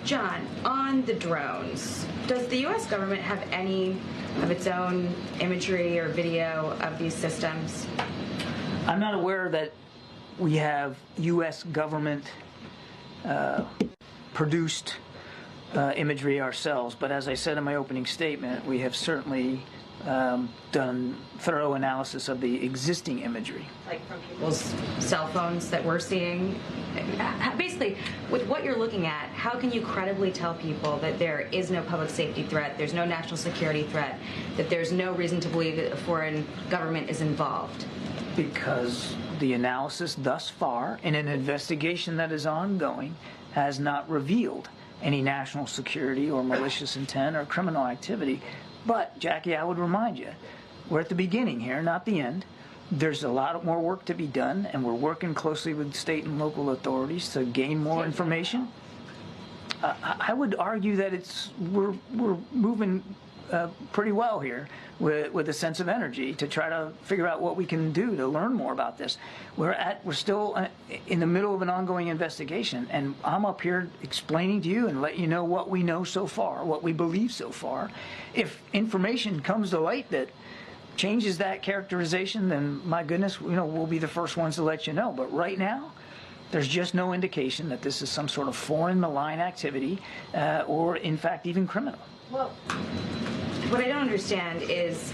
John, on the drones, does the U.S. government have any of its own imagery or video of these systems? I'm not aware that we have U.S. government produced imagery ourselves, but as I said in my opening statement, we have certainly done thorough analysis of the existing imagery. Like from people's cell phones that we're seeing? Basically, with what you're looking at, how can you credibly tell people that there is no public safety threat, there's no national security threat, that there's no reason to believe that a foreign government is involved? Because the analysis thus far, in an investigation that is ongoing, has not revealed any national security or malicious intent or criminal activity. But, Jackie, I would remind you, we're at the beginning here, not the end. There's a lot more work to be done, and we're working closely with state and local authorities to gain more information. I would argue that we're moving pretty well here with a sense of energy to try to figure out what we can do to learn more about this. We're still in the middle of an ongoing investigation, and I'm up here explaining to you and let you know what we know so far, what we believe so far. If information comes to light that changes that characterization, then my goodness, we'll be the first ones to let you know. But right now, there's just no indication that this is some sort of foreign malign activity or, in fact, even criminal. Well, what I don't understand is,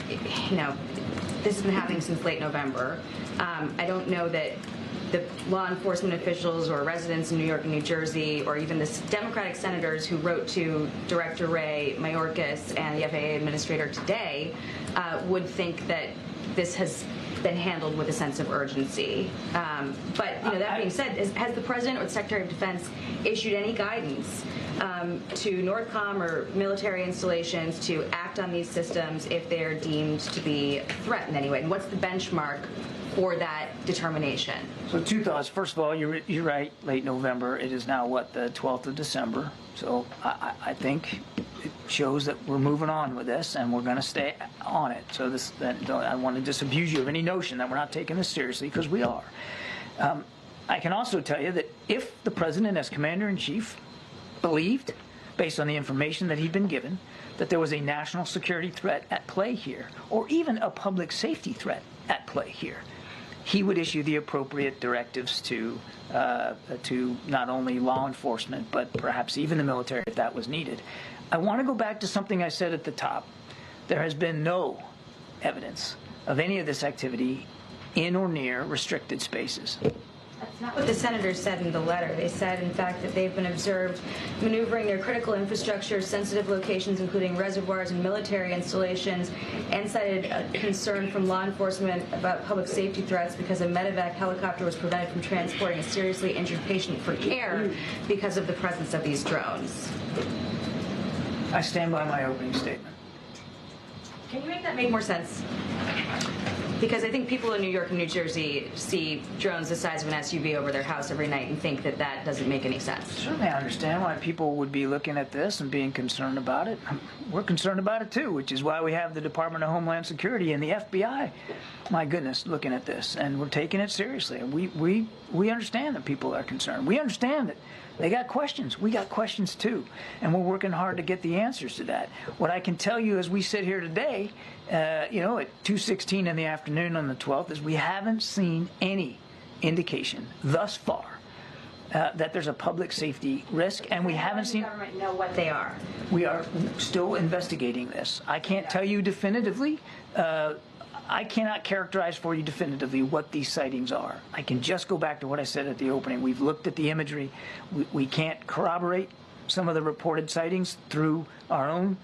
this has been happening since late November. I don't know that the law enforcement officials or residents in New York and New Jersey, or even the Democratic senators who wrote to Director Ray Mayorkas and the FAA administrator today would think that this has been handled with a sense of urgency. But that being said, has the President or the Secretary of Defense issued any guidance to NORTHCOM or military installations to act on these systems if they're deemed to be a threat in any way? And what's the benchmark for that determination? So two thoughts. First of all, you're right, late November. It is now, the 12th of December. So I think it shows that we're moving on with this, and we're going to stay on it. So I want to disabuse you of any notion that we're not taking this seriously, because we are. I can also tell you that if the President, as Commander-in-Chief, believed, based on the information that he'd been given, that there was a national security threat at play here, or even a public safety threat at play here, he would issue the appropriate directives to not only law enforcement, but perhaps even the military if that was needed. I want to go back to something I said at the top. There has been no evidence of any of this activity in or near restricted spaces. That's not what the senators said in the letter. They said, in fact, that they've been observed maneuvering their critical infrastructure, sensitive locations, including reservoirs and military installations, and cited a concern from law enforcement about public safety threats because a medevac helicopter was prevented from transporting a seriously injured patient for care because of the presence of these drones. I stand by my opening statement. Can you make that make more sense? Because I think people in New York and New Jersey see drones the size of an SUV over their house every night and think that that doesn't make any sense. Certainly I understand why people would be looking at this and being concerned about it. We're concerned about it too, which is why we have the Department of Homeland Security and the FBI, my goodness, looking at this. And we're taking it seriously. We understand that people are concerned. We understand that they got questions. We got questions too. And we're working hard to get the answers to that. What I can tell you as we sit here today, at 2:16 in the afternoon on the 12th, is we haven't seen any indication thus far that there's a public safety risk, and we haven't seen. The government know what they are. We are still investigating this. I can't tell you definitively. I cannot characterize for you definitively what these sightings are. I can just go back to what I said at the opening. We've looked at the imagery. We can't corroborate some of the reported sightings through our own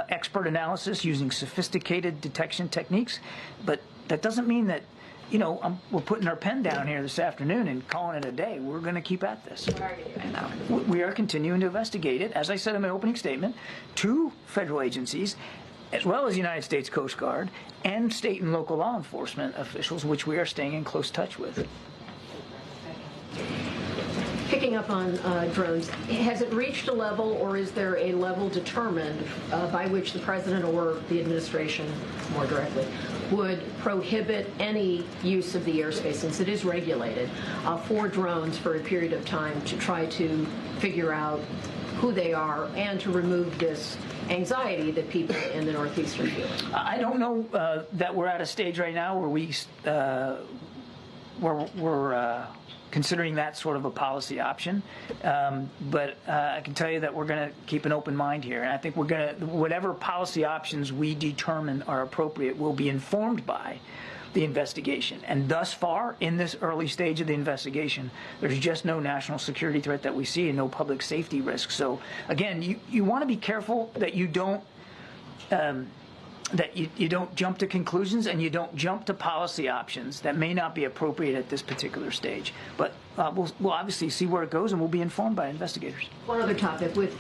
expert analysis using sophisticated detection techniques, but that doesn't mean that we're putting our pen down here this afternoon and calling it a day. We're going to keep at this. What are you doing, though? We are continuing to investigate it, as I said in my opening statement, 2 federal agencies, as well as the United States Coast Guard and state and local law enforcement officials, which we are staying in close touch with. Picking up on drones, has it reached a level, or is there a level determined by which the President or the administration, more directly, would prohibit any use of the airspace, since it is regulated, for drones for a period of time to try to figure out who they are and to remove this anxiety that people in the Northeast are feeling? I don't know that we're at a stage right now where we're considering that sort of a policy option, but I can tell you that we're going to keep an open mind here, and I think we're going to, whatever policy options we determine are appropriate will be informed by the investigation. And thus far, in this early stage of the investigation, there's just no national security threat that we see and no public safety risk. So again, you want to be careful that you don't you don't jump to conclusions and you don't jump to policy options that may not be appropriate at this particular stage. But we'll obviously see where it goes, and we'll be informed by investigators. One other topic with